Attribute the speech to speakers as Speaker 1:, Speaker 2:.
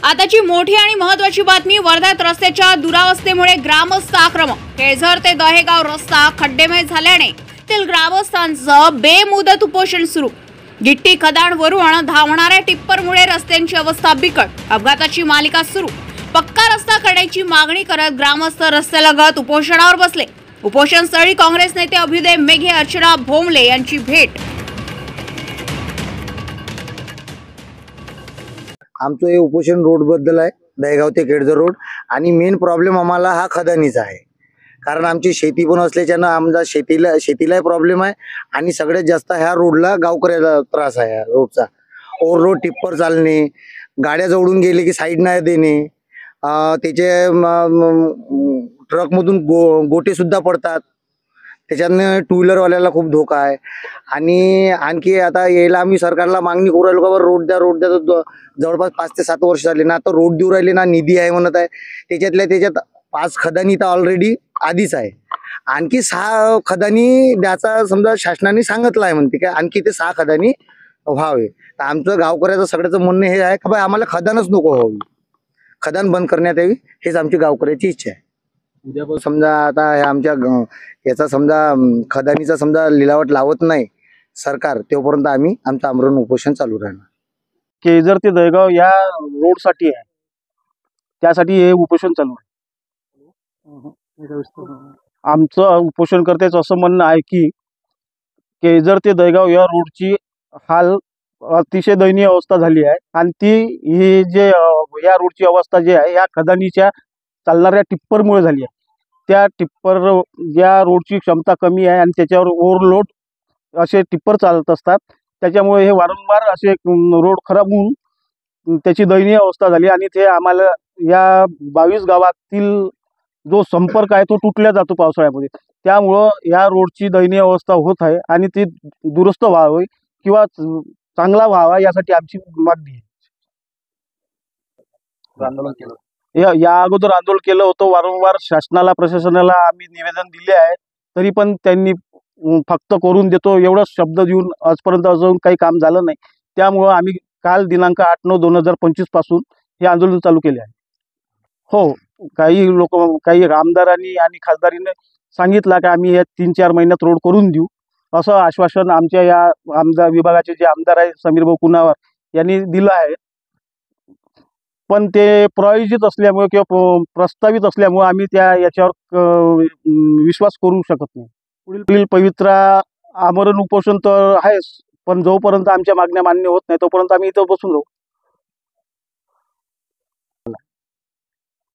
Speaker 1: आताची मोठी आणि महत्त्वाची बातमी वर्ध्यात रस्त्याच्या दुरावस्थेमुळे ग्रामस्थ आक्रमक। केळझर ते दहेगाव रस्ता खड्डेमय झाल्याने तेथील ग्रामस्थांचं बेमुदत उपोषण सुरू। गिट्टी खदानवरून धावणाऱ्या टिप्परमुळे रस्त्यांची अवस्था बिकट। अपघाताची मालिका सुरू। पक्का रस्ता करण्याची मागणी करत ग्रामस्थ रस्त्यालगत उपोषणावर बसले। उपोषणस्थळी काँग्रेस नेते अभ्युदय मेघे, अर्चना भोमले यांची भेट।
Speaker 2: आमचं हे उपोषण रोड बद्दल आहे, दहेगाव ते केळझर रोड। आणि मेन प्रॉब्लेम आम्हाला हा खदानीचा आहे, कारण आमची शेती पण असल्याच्यानं आमचा शेतीलाही प्रॉब्लेम आहे आणि सगळ्यात जास्त ह्या रोडला गावकऱ्याला त्रास आहे। रोडचा ओव्हरलोड टिप्पर चालणे, गाड्या जवळून गेले की साईड नाही देणे, त्याचे ट्रकमधून गोटे सुद्धा पडतात, त्याच्यानं टू व्हीलरवाल्याला खूप धोका आहे। आणि आणखी आता यायला आम्ही सरकारला मागणी करू राहिलो का रोड द्या रोड द्या, जवळपास 5 ते 7 वर्ष झाले ना, आता रोड देऊ राहिले ना, निधी आहे म्हणत आहे। त्याच्यात 5 खदानी तर ऑलरेडी आधीच आहे, आणखी 6 खदानी द्याचा समजा शासनाने सांगितलं आहे म्हणते का, आणखी ते 6 खदानी व्हावे। तर आमचं गावकऱ्याचं सगळ्याचं म्हणणं हे आहे की बाई आम्हाला खदानच नको व्हावी, खदान बंद करण्यात यावी, हेच आमची गावकऱ्याची इच्छा आहे। उद्या समजा आता आमच्या याचा समजा खदानीचा समजा लिलावट लावत नाही सरकार, तोपर्यंत आम्ही आमचं आमरण उपोषण चालू राहणार।
Speaker 3: केळझर ते दहेगाव या रोडसाठी आहे, त्यासाठी हे उपोषण चालू आहे। आमचं उपोषणकर्त्याचं असं म्हणणं आहे की केळझर ते दहेगाव या रोडची हाल अतिशय दयनीय अवस्था झाली आहे आणि ही जे या रोडची अवस्था जी आहे या खदानीच्या चालणाऱ्या टिप्परमुळे झाली आहे। त्या टिप्पर या रोडची क्षमता कमी आहे आणि त्याच्यावर ओव्हरलोड असे टिप्पर चालत असतात, त्याच्यामुळे हे वारंवार असे रोड खराब होऊन त्याची दयनीय अवस्था झाली आणि ते आम्हाला या 22 गावातील जो संपर्क आहे तो तुटल्या जातो पावसाळ्यामध्ये। त्यामुळं या रोडची दयनीय अवस्था होत आहे आणि ती दुरुस्त व्हावी किंवा चांगला व्हावा यासाठी आमची मागणी आहे। आंदोलन केलं या अगोदर आंदोलन केलं होतं, वारंवार शासनाला प्रशासनाला आम्ही निवेदन दिले आहे, तरी पण त्यांनी फक्त करून देतो एवढंच शब्द देऊन आजपर्यंत अजून काही काम झालं नाही। त्यामुळं आम्ही काल दिनांक 8/9/2025 पासून हे आंदोलन चालू केले आहे। हो, काही लोक काही आमदारांनी आणि खासदारीने सांगितलं की आम्ही या 3-4 महिन्यात रोड करून देऊ, असं आश्वासन आमच्या या आमदार विभागाचे जे आमदार आहे समीर भाऊ कुनावर यांनी दिलं आहे। पण ते प्रायोजित असल्यामुळे किंवा प्रस्तावित असल्यामुळे आम्ही याच्यावर विश्वास करू शकत नाही। पुढील पवित्रा आमरण उपोषण तर आहेच, पण जोपर्यंत आमच्या मागण्या मान्य होत नाही तोपर्यंत आम्ही इथं बसून राहू।